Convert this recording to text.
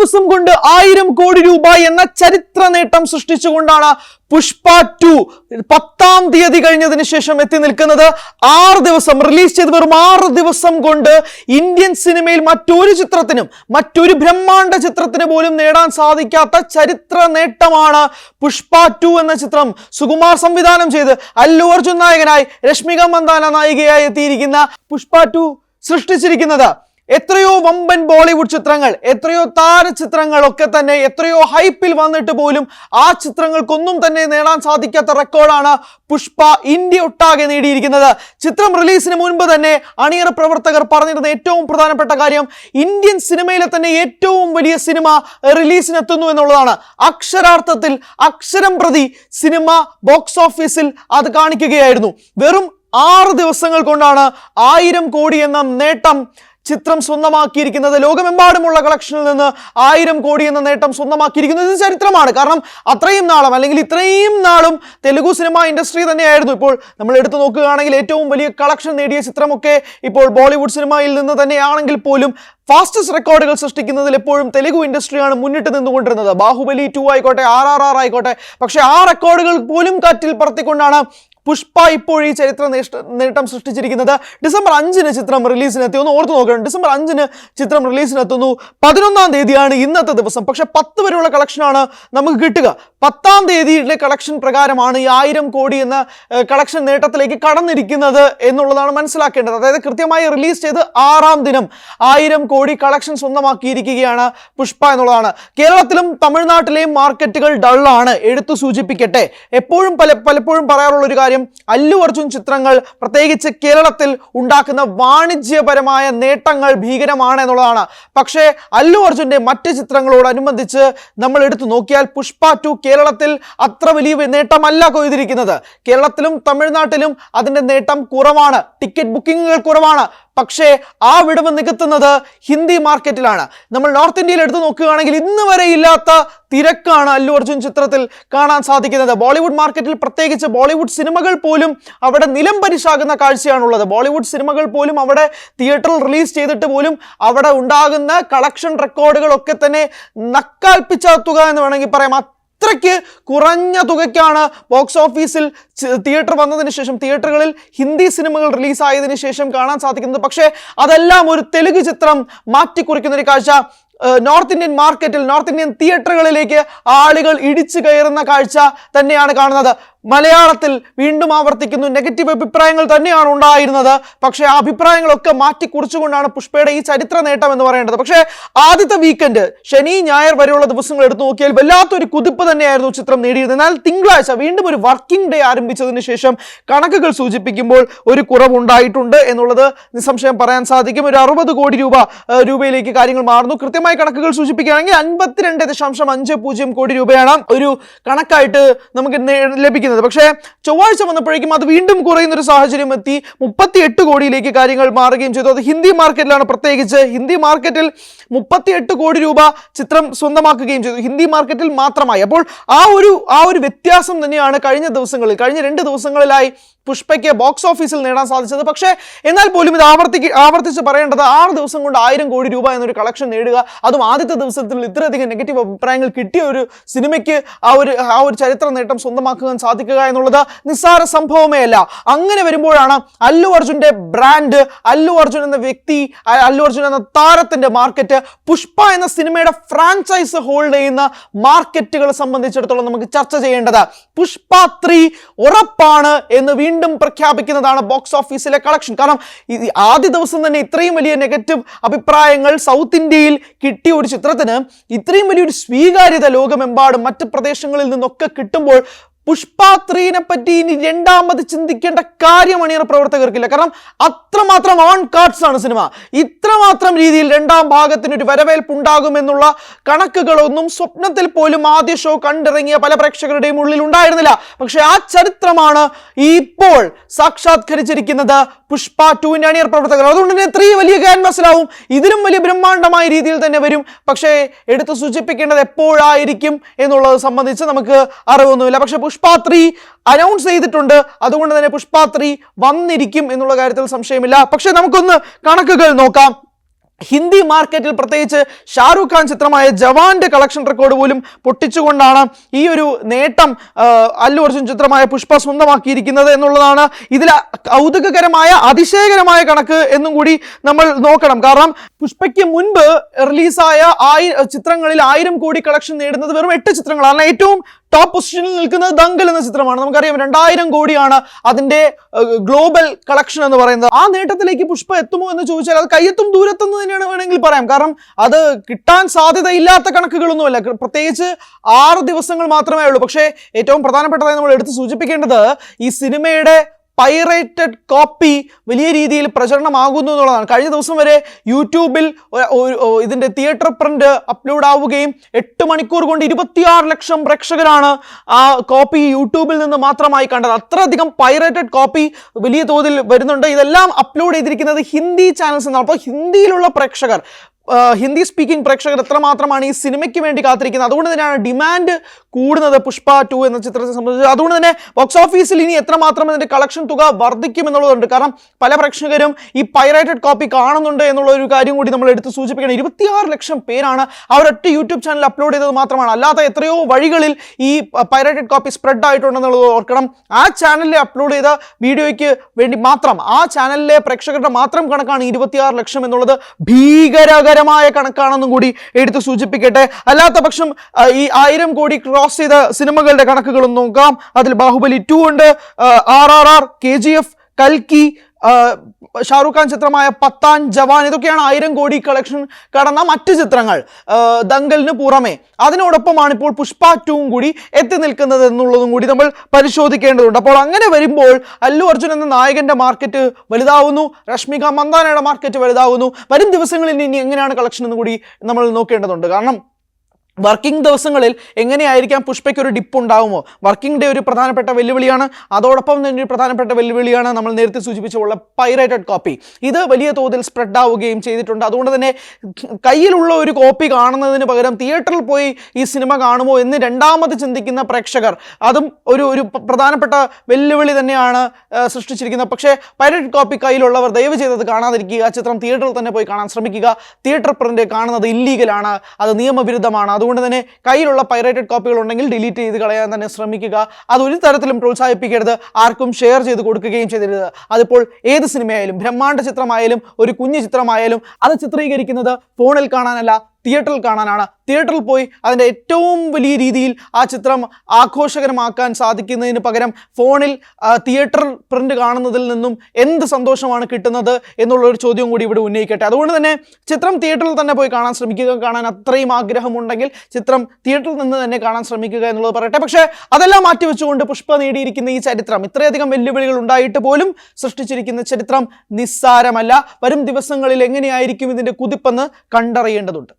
ദിവസം കൊണ്ട് 1000 കോടി രൂപ എന്ന ചരിത്ര നേട്ടം സൃഷ്ടിച്ചുകൊണ്ടാണ് പുഷ്പ 2 10-ാം തീയതി കഴിഞ്ഞതിന് ശേഷം എത്തി നിൽക്കുന്നത്. 6 ദിവസം റിലീസ് ചെയ്ത് വെറും 6 ദിവസം കൊണ്ട് ഇന്ത്യൻ സിനിമയിൽ മറ്റൊരു ചിത്രത്തിനും മറ്റൊരു ബ്രഹ്മാണ്ഡ ചിത്രത്തിന് പോലും നേടാൻ സാധിക്കാത്ത ചരിത്ര നേട്ടമാണ് പുഷ്പ 2 എന്ന ചിത്രം സുകുമാർ സംവിധാനം ചെയ്ത് അല്ലു അർജുൻ നായകനായി രശ്മിക മന്ദാന നായികയായി എത്തിയിരിക്കുന്ന പുഷ്പ 2 സൃഷ്ടിച്ചിരിക്കുന്നത്. എത്രയോ വമ്പൻ ബോളിവുഡ് ചിത്രങ്ങൾ, എത്രയോ താര ചിത്രങ്ങൾ ഒക്കെ തന്നെ എത്രയോ ഹൈപ്പിൽ വന്നിട്ട് പോലും ആ ചിത്രങ്ങൾക്കൊന്നും തന്നെ നേടാൻ സാധിക്കാത്ത റെക്കോർഡാണ് പുഷ്പ ഇന്ത്യ ഒട്ടാകെ നേടിയിരിക്കുന്നത്. ചിത്രം റിലീസിന് മുൻപ് തന്നെ അണിയറ പ്രവർത്തകർ പറഞ്ഞിരുന്ന ഏറ്റവും പ്രധാനപ്പെട്ട കാര്യം ഇന്ത്യൻ സിനിമയിലെ തന്നെ ഏറ്റവും വലിയ സിനിമ റിലീസിനെത്തുന്നു എന്നുള്ളതാണ്. അക്ഷരാർത്ഥത്തിൽ അക്ഷരം പ്രതി സിനിമ ബോക്സ് ഓഫീസിൽ അത് കാണിക്കുകയായിരുന്നു. വെറും 6 ദിവസങ്ങൾ കൊണ്ടാണ് 1000 കോടി എന്ന നേട്ടം ചിത്രം സ്വന്തമാക്കിയിരിക്കുന്നത്. ലോകമെമ്പാടുമുള്ള കളക്ഷനിൽ നിന്ന് 1000 കോടി എന്ന നേട്ടം സ്വന്തമാക്കിയിരിക്കുന്നത് ഇത് ചരിത്രമാണ്. കാരണം അത്രയും നാളും അല്ലെങ്കിൽ ഇത്രയും നാളും തെലുഗു സിനിമ ഇൻഡസ്ട്രി തന്നെയായിരുന്നു. ഇപ്പോൾ നമ്മൾ എടുത്തു നോക്കുകയാണെങ്കിൽ ഏറ്റവും വലിയ കളക്ഷൻ നേടിയ ചിത്രമൊക്കെ ഇപ്പോൾ ബോളിവുഡ് സിനിമയിൽ നിന്ന് തന്നെയാണെങ്കിൽ പോലും ഫാസ്റ്റസ്റ്റ് റെക്കോർഡുകൾ സൃഷ്ടിക്കുന്നതിൽ എപ്പോഴും തെലുഗു ഇൻഡസ്ട്രിയാണ് മുന്നിട്ട് നിന്നുകൊണ്ടിരുന്നത്. ബാഹുബലി 2 ആയിക്കോട്ടെ, RRR ആയിക്കോട്ടെ. പക്ഷെ ആ റെക്കോർഡുകൾ പോലും കാറ്റിൽ പറത്തിക്കൊണ്ടാണ് പുഷ്പ ഇപ്പോൾ ഈ ചരിത്ര നേട്ടം സൃഷ്ടിച്ചിരിക്കുന്നത്. ഡിസംബർ 5-ന് ചിത്രം റിലീസിനെത്തി. ഒന്ന് ഓർത്ത് നോക്കണം, ഡിസംബർ 5-ന് ചിത്രം റിലീസിനെത്തുന്നു. 11-ാം തീയതിയാണ് ഇന്നത്തെ ദിവസം. പക്ഷെ 10 വരെയുള്ള കളക്ഷനാണ് നമുക്ക് കിട്ടുക. 10-ാം തീയതിയിലെ കളക്ഷൻ പ്രകാരമാണ് ഈ 1000 കോടി എന്ന കളക്ഷൻ നേട്ടത്തിലേക്ക് കടന്നിരിക്കുന്നത് എന്നുള്ളതാണ് മനസ്സിലാക്കേണ്ടത്. അതായത് കൃത്യമായി റിലീസ് ചെയ്ത് 6-ാം ദിനം 1000 കോടി കളക്ഷൻ സ്വന്തമാക്കിയിരിക്കുകയാണ് പുഷ്പ എന്നുള്ളതാണ്. കേരളത്തിലും തമിഴ്നാട്ടിലെയും മാർക്കറ്റുകൾ ഡള്ളാണ്, എടുത്തു സൂചിപ്പിക്കട്ടെ. പലപ്പോഴും പറയാറുള്ള ഒരു കാര്യം, അല്ലു അർജുൻ ചിത്രങ്ങൾ പ്രത്യേകിച്ച് കേരളത്തിൽ ഉണ്ടാക്കുന്ന വാണിജ്യപരമായ നേട്ടങ്ങൾ ഭീകരമാണ് എന്നുള്ളതാണ്. പക്ഷേ അല്ലു അർജുന്റെ മറ്റ് ചിത്രങ്ങളോടനുബന്ധിച്ച് നമ്മൾ എടുത്തു നോക്കിയാൽ പുഷ്പ 2 കേരളത്തിൽ അത്ര വലിയ നേട്ടമല്ല കൊയ്തിരിക്കുന്നത്. കേരളത്തിലും തമിഴ്നാട്ടിലും അതിന്റെ നേട്ടം കുറവാണ്, ടിക്കറ്റ് ബുക്കിങ്ങുകൾ കുറവാണ്. പക്ഷേ ആ വിടവ് നികത്തുന്നത് ഹിന്ദി മാർക്കറ്റിലാണ്. നമ്മൾ നോർത്ത് ഇന്ത്യയിൽ എടുത്തു നോക്കുകയാണെങ്കിൽ ഇന്ന് വരെ ഇല്ലാത്ത തിരക്കാണ് അല്ലു അർജുൻ ചിത്രത്തിൽ കാണാൻ സാധിക്കുന്നത്. ബോളിവുഡ് മാർക്കറ്റിൽ പ്രത്യേകിച്ച് ബോളിവുഡ് സിനിമകൾ പോലും അവിടെ നിലം പരിശാകുന്ന കാഴ്ചയാണുള്ളത്. ബോളിവുഡ് സിനിമകൾ പോലും അവിടെ തിയേറ്ററിൽ റിലീസ് ചെയ്തിട്ട് പോലും അവിടെ ഉണ്ടാകുന്ന കളക്ഷൻ റെക്കോർഡുകളൊക്കെ തന്നെ നക്കാൽപ്പിച്ച തുക എന്ന് വേണമെങ്കിൽ പറയാം. അത്രയ്ക്ക് കുറഞ്ഞ തുകയ്ക്കാണ് ബോക്സ് ഓഫീസിൽ തിയേറ്റർ വന്നതിന് ശേഷം, തിയേറ്ററുകളിൽ ഹിന്ദി സിനിമകൾ റിലീസായതിനു ശേഷം കാണാൻ സാധിക്കുന്നത്. പക്ഷേ അതെല്ലാം ഒരു തെലുങ്ക് ചിത്രം മാറ്റിക്കുറിക്കുന്ന ഒരു കാഴ്ച. നോർത്ത് ഇന്ത്യൻ മാർക്കറ്റിൽ, നോർത്ത് ഇന്ത്യൻ തിയേറ്ററുകളിലേക്ക് ആളുകൾ ഇടിച്ചു കയറുന്ന കാഴ്ച തന്നെയാണ് കാണുന്നത്. മലയാളത്തിൽ വീണ്ടും ആവർത്തിക്കുന്നു, നെഗറ്റീവ് അഭിപ്രായങ്ങൾ തന്നെയാണ് ഉണ്ടായിരുന്നത്. പക്ഷേ ആ അഭിപ്രായങ്ങളൊക്കെ മാറ്റിക്കുറിച്ചുകൊണ്ടാണ് പുഷ്പയുടെ ഈ ചരിത്ര നേട്ടം എന്ന് പറയേണ്ടത്. പക്ഷേ ആദ്യത്തെ വീക്കെൻഡ് ശനി ഞായർ വരെയുള്ള ദിവസങ്ങൾ എടുത്തു നോക്കിയാൽ വല്ലാത്തൊരു കുതിപ്പ് തന്നെയായിരുന്നു ചിത്രം നേടിയിരുന്നത്. എന്നാൽ തിങ്കളാഴ്ച വീണ്ടും ഒരു വർക്കിംഗ് ഡേ ആരംഭിച്ചതിന് ശേഷം കണക്കുകൾ സൂചിപ്പിക്കുമ്പോൾ ഒരു കുറവുണ്ടായിട്ടുണ്ട് എന്നുള്ളത് നിസ്സംശയം പറയാൻ സാധിക്കും. ഒരു 60 കോടി രൂപയിലേക്ക് കാര്യങ്ങൾ മാറുന്നു. കൃത്യമായി കണക്കുകൾ സൂചിപ്പിക്കുകയാണെങ്കിൽ 52.50 കോടി രൂപയാണ് ഒരു കണക്കായിട്ട് നമുക്ക് ലഭിക്കുന്നത്. പക്ഷേ ചൊവ്വാഴ്ച വന്നപ്പോഴേക്കും അത് വീണ്ടും കുറയുന്ന ഒരു സാഹചര്യം എത്തി. 38 കോടിയിലേക്ക് കാര്യങ്ങൾ മാറുകയും ചെയ്തു. അത് ഹിന്ദി മാർക്കറ്റിലാണ്. പ്രത്യേകിച്ച് ഹിന്ദി മാർക്കറ്റിൽ 38 കോടി രൂപ ചിത്രം സ്വന്തമാക്കുകയും ചെയ്തു, ഹിന്ദി മാർക്കറ്റിൽ മാത്രമായി. അപ്പോൾ ആ ഒരു വ്യത്യാസം തന്നെയാണ് കഴിഞ്ഞ 2 ദിവസങ്ങളിലായി പുഷ്പയ്ക്ക് ബോക്സ് ഓഫീസിൽ നേടാൻ സാധിച്ചത്. പക്ഷേ എന്നാൽ പോലും ഇത് ആവർത്തിച്ച് പറയേണ്ടത് 6 ദിവസം കൊണ്ട് 1000 കോടി രൂപ എന്നൊരു കളക്ഷൻ നേടുക, അതും ആദ്യത്തെ ദിവസത്തിൽ ഇത്രയധികം നെഗറ്റീവ് അഭിപ്രായങ്ങൾ കിട്ടിയ ഒരു സിനിമയ്ക്ക് ആ ഒരു ചരിത്ര നേട്ടം സ്വന്തമാക്കാൻ സാധിക്കുക എന്നുള്ളത് നിസ്സാര സംഭവമേ അല്ല. അങ്ങനെ വരുമ്പോഴാണ് അല്ലു അർജുന്റെ ബ്രാൻഡ്, അല്ലു അർജുൻ എന്ന വ്യക്തി, അല്ലു അർജുൻ എന്ന താരത്തിന്റെ മാർക്കറ്റ്, പുഷ്പ എന്ന സിനിമയുടെ ഫ്രാഞ്ചൈസ് ഹോൾഡ് ചെയ്യുന്ന മാർക്കറ്റുകളെ സംബന്ധിച്ചിടത്തോളം നമുക്ക് ചർച്ച ചെയ്യേണ്ടത്. പുഷ്പ 3 ഉറപ്പാണ് എന്ന് വീണ്ടും പ്രഖ്യാപിക്കുന്നതാണ് ബോക്സ് ഓഫീസിലെ കളക്ഷൻ. കാരണം ആദ്യ ദിവസം തന്നെ ഇത്രയും വലിയ നെഗറ്റീവ് അഭിപ്രായങ്ങൾ സൗത്ത് ഇന്ത്യയിൽ കിട്ടിയ ഒരു ചിത്രത്തിന് ഇത്രയും വലിയൊരു സ്വീകാര്യത ലോകമെമ്പാടും മറ്റ് പ്രദേശങ്ങളിൽ നിന്നൊക്കെ കിട്ടുമ്പോൾ പുഷ്പ 3-നെ പറ്റി ഇനി രണ്ടാമത് ചിന്തിക്കേണ്ട കാര്യം അണിയറ പ്രവർത്തകർക്കില്ല. കാരണം അത്രമാത്രം ഓൺ കാർഡ്സ് ആണ് സിനിമ. ഇത്രമാത്രം രീതിയിൽ രണ്ടാം ഭാഗത്തിനൊരു വരവേൽപ്പ് ഉണ്ടാകുമെന്നുള്ള കണക്കുകളൊന്നും സ്വപ്നത്തിൽ പോലും ആദ്യ ഷോ കണ്ടിറങ്ങിയ പല പ്രേക്ഷകരുടെയും ഉള്ളിൽ ഉണ്ടായിരുന്നില്ല. പക്ഷെ ആ ചരിത്രമാണ് ഇപ്പോൾ സാക്ഷാത്കരിച്ചിരിക്കുന്നത് പുഷ്പ 2-ന്റെ അണിയറ പ്രവർത്തകർ. അതുകൊണ്ട് തന്നെ 3 വലിയ ക്യാൻവാസിലാവും, ഇതിലും വലിയ ബ്രഹ്മാണ്ഡമായ രീതിയിൽ തന്നെ വരും. പക്ഷേ എടുത്തു സൂചിപ്പിക്കേണ്ടത് എപ്പോഴായിരിക്കും എന്നുള്ളത് സംബന്ധിച്ച് നമുക്ക് അറിവൊന്നുമില്ല. പക്ഷെ പുഷ്പ 3 അനൗൺസ് ചെയ്തിട്ടുണ്ട്, അതുകൊണ്ട് തന്നെ പുഷ്പ 3 വന്നിരിക്കും എന്നുള്ള കാര്യത്തിൽ സംശയമില്ല. പക്ഷെ നമുക്കൊന്ന് കണക്കുകൾ നോക്കാം. ഹിന്ദി മാർക്കറ്റിൽ പ്രത്യേകിച്ച് ഷാരൂഖ് ഖാൻ ചിത്രമായ ജവാന്റെ കളക്ഷൻ റെക്കോർഡ് പോലും പൊട്ടിച്ചുകൊണ്ടാണ് ഈ ഒരു നേട്ടം അല്ലു അർജുൻ ചിത്രമായ പുഷ്പ സ്വന്തമാക്കിയിരിക്കുന്നത് എന്നുള്ളതാണ് ഇതിലെ കൗതുകകരമായ അതിശയകരമായ കണക്ക് എന്നും കൂടി നമ്മൾ നോക്കണം. കാരണം പുഷ്പയ്ക്ക് മുൻപ് റിലീസായ ചിത്രങ്ങളിൽ 1000 കോടി കളക്ഷൻ നേടുന്നത് വെറും 8 ചിത്രങ്ങളാണ്. ഏറ്റവും ടോപ്പ് പൊസിഷനിൽ നിൽക്കുന്നത് ദംഗൽ എന്ന ചിത്രമാണ്. നമുക്കറിയാം 2000 കോടിയാണ് അതിന്റെ ഗ്ലോബൽ കളക്ഷൻ എന്ന് പറയുന്നത്. ആ നേട്ടത്തിലേക്ക് പുഷ്പ എത്തുമോ എന്ന് ചോദിച്ചാൽ അത് കയ്യെത്തും ദൂരത്തെന്ന് തന്നെയാണ് വേണമെങ്കിൽ പറയാം. കാരണം അത് കിട്ടാൻ സാധ്യതയില്ലാത്ത കണക്കുകളൊന്നുമല്ല. പ്രത്യേകിച്ച് 6 ദിവസങ്ങൾ മാത്രമേ ഉള്ളൂ. പക്ഷേ ഏറ്റവും പ്രധാനപ്പെട്ടതായി നമ്മൾ എടുത്ത് സൂചിപ്പിക്കേണ്ടത് ഈ സിനിമയുടെ പൈറേറ്റഡ് കോപ്പി വലിയ രീതിയിൽ പ്രചരണമാകുന്നു എന്നുള്ളതാണ്. കഴിഞ്ഞ ദിവസം വരെ യൂട്യൂബിൽ ഇതിന്റെ തിയേറ്റർ പ്രിന്റ് അപ്ലോഡ് ആവുകയും 8 മണിക്കൂർ കൊണ്ട് 26 ലക്ഷം പ്രേക്ഷകരാണ് ആ കോപ്പി യൂട്യൂബിൽ നിന്ന് മാത്രമായി കണ്ടത്. അത്രയധികം പൈറേറ്റഡ് കോപ്പി വലിയ തോതിൽ വരുന്നുണ്ട്. ഇതെല്ലാം അപ്ലോഡ് ചെയ്തിരിക്കുന്നത് ഹിന്ദി ചാനൽസ് എന്നാണ്. അപ്പോൾ ഹിന്ദിയിലുള്ള പ്രേക്ഷകർ, ഹിന്ദി സ്പീക്കിംഗ് പ്രേക്ഷകർ എത്രമാത്രമാണ് ഈ സിനിമയ്ക്ക് വേണ്ടി കാത്തിരിക്കുന്നത്. അതുകൊണ്ട് തന്നെയാണ് ഡിമാൻഡ് കൂടുന്നത് പുഷ്പ 2 എന്ന ചിത്രത്തെ സംബന്ധിച്ച്. അതുകൊണ്ട് തന്നെ ബോക്സ് ഓഫീസിൽ ഇനി എത്രമാത്രം ഇതിന്റെ കളക്ഷൻ തുക വർദ്ധിക്കും എന്നുള്ളതുണ്ട്. കാരണം പല പ്രേക്ഷകരും ഈ പൈറേറ്റഡ് കോപ്പി കാണുന്നുണ്ട് എന്നുള്ള ഒരു കാര്യം കൂടി നമ്മൾ എടുത്ത് സൂചിപ്പിക്കണം. 26 ലക്ഷം പേരാണ് അവരൊറ്റ യൂട്യൂബ് ചാനൽ അപ്ലോഡ് ചെയ്തത് മാത്രമാണ്. അല്ലാത്ത എത്രയോ വഴികളിൽ ഈ പൈറേറ്റഡ് കോപ്പി സ്പ്രെഡ് ആയിട്ടുണ്ടെന്നുള്ളത് ഓർക്കണം. ആ ചാനലിൽ അപ്ലോഡ് ചെയ്ത വീഡിയോയ്ക്ക് വേണ്ടി മാത്രം, ആ ചാനലിലെ പ്രേക്ഷകരുടെ മാത്രം കണക്കാണ് 26 ലക്ഷം എന്നുള്ളത്. ഭീകരകരമായ കണക്കാണെന്നും കൂടി എടുത്ത് സൂചിപ്പിക്കട്ടെ. അല്ലാത്ത പക്ഷം ഈ 1000 കോടി ക്രോസ് ചെയ്ത സിനിമകളുടെ കണക്കുകളും നോക്കാം. അതിൽ ബാഹുബലി 2 ഉണ്ട്, RRR, KGF, കൽക്കി, ഷാരൂഖ് ഖാൻ ചിത്രമായ പത്താൻ, ജവാൻ, ഇതൊക്കെയാണ് 1000 കോടി കളക്ഷൻ കടന്ന മറ്റ് ചിത്രങ്ങൾ ദംഗലിന് പുറമെ. അതിനോടൊപ്പമാണ് ഇപ്പോൾ പുഷ്പ 2 കൂടി എത്തി നിൽക്കുന്നത് എന്നുള്ളതും കൂടി നമ്മൾ പരിശോധിക്കേണ്ടതുണ്ട്. അപ്പോൾ അങ്ങനെ വരുമ്പോൾ അല്ലു അർജുൻ എന്ന നായകന്റെ മാർക്കറ്റ് വലുതാവുന്നു, രശ്മിക മന്ദാനയുടെ മാർക്കറ്റ് വലുതാവുന്നു. വരും ദിവസങ്ങളിൽ ഇനി എങ്ങനെയാണ് കളക്ഷൻ എന്ന് കൂടി നമ്മൾ നോക്കേണ്ടതുണ്ട്. കാരണം വർക്കിംഗ് ദിവസങ്ങളിൽ എങ്ങനെയായിരിക്കാം പുഷ്പയ്ക്ക് ഒരു ഡിപ്പ് ഉണ്ടാകുമോ? വർക്കിംഗ് ഡേ ഒരു പ്രധാനപ്പെട്ട വെല്ലുവിളിയാണ്. അതോടൊപ്പം തന്നെ ഒരു പ്രധാനപ്പെട്ട വെല്ലുവിളിയാണ് നമ്മൾ നേരത്തെ സൂചിപ്പിച്ചുള്ള പൈറേറ്റഡ് കോപ്പി. ഇത് വലിയ തോതിൽ സ്പ്രെഡ് ആവുകയും ചെയ്തിട്ടുണ്ട്. അതുകൊണ്ട് തന്നെ കയ്യിലുള്ള ഒരു കോപ്പി കാണുന്നതിന് പകരം തിയേറ്ററിൽ പോയി ഈ സിനിമ കാണുമോ എന്ന് രണ്ടാമത് ചിന്തിക്കുന്ന പ്രേക്ഷകർ, അതും ഒരു പ്രധാനപ്പെട്ട വെല്ലുവിളി തന്നെയാണ് സൃഷ്ടിച്ചിരിക്കുന്നത്. പക്ഷേ പൈറേറ്റഡ് കോപ്പി കയ്യിലുള്ളവർ ദയവ് ചെയ്തത് കാണാതിരിക്കുക. ചിത്രം തിയേറ്ററിൽ തന്നെ പോയി കാണാൻ ശ്രമിക്കുക. തിയേറ്റർ പ്രിന്റ് കാണുന്നത് ഇല്ലീഗലാണ്, അത് നിയമവിരുദ്ധമാണ്. അതുകൊണ്ട് തന്നെ കയ്യിലുള്ള പൈറേറ്റഡ് കോപ്പികൾ ഉണ്ടെങ്കിൽ ഡിലീറ്റ് ചെയ്ത് കളയാൻ തന്നെ ശ്രമിക്കുക. അതൊരു തരത്തിലും പ്രോത്സാഹിപ്പിക്കരുത്, ആർക്കും ഷെയർ ചെയ്ത് കൊടുക്കുകയും ചെയ്തരുത്. അതിപ്പോൾ ഏത് സിനിമയായാലും, ബ്രഹ്മാണ്ഡ ചിത്രമായാലും ഒരു കുഞ്ഞു ചിത്രമായാലും അത് ചിത്രീകരിക്കുന്നത് ഫോണിൽ കാണാനല്ല, തിയേറ്ററിൽ കാണാനാണ്. തിയേറ്ററിൽ പോയി അതിൻ്റെ ഏറ്റവും വലിയ രീതിയിൽ ആ ചിത്രം ആഘോഷകരമാക്കാൻ സാധിക്കുന്നതിന് പകരം ഫോണിൽ തിയേറ്റർ പ്രിന്റ് കാണുന്നതിൽ നിന്നും എന്ത് സന്തോഷമാണ് കിട്ടുന്നത് എന്നുള്ളൊരു ചോദ്യം കൂടി ഇവിടെ ഉന്നയിക്കട്ടെ. അതുകൊണ്ട് തന്നെ ചിത്രം തിയേറ്ററിൽ തന്നെ പോയി കാണാൻ ശ്രമിക്കുക. കാണാൻ അത്രയും ആഗ്രഹമുണ്ടെങ്കിൽ ചിത്രം തിയേറ്ററിൽ നിന്ന് തന്നെ കാണാൻ ശ്രമിക്കുക എന്നുള്ളത് പറയട്ടെ. പക്ഷേ അതെല്ലാം മാറ്റിവെച്ചുകൊണ്ട് പുഷ്പ നേടിയിരിക്കുന്ന ഈ ചരിത്രം, ഇത്രയധികം വെല്ലുവിളികൾ ഉണ്ടായിട്ട് പോലും സൃഷ്ടിച്ചിരിക്കുന്ന ചരിത്രം നിസ്സാരമല്ല. വരും ദിവസങ്ങളിൽ എങ്ങനെയായിരിക്കും ഇതിൻ്റെ കുതിപ്പെന്ന് കണ്ടറിയേണ്ടതുണ്ട്.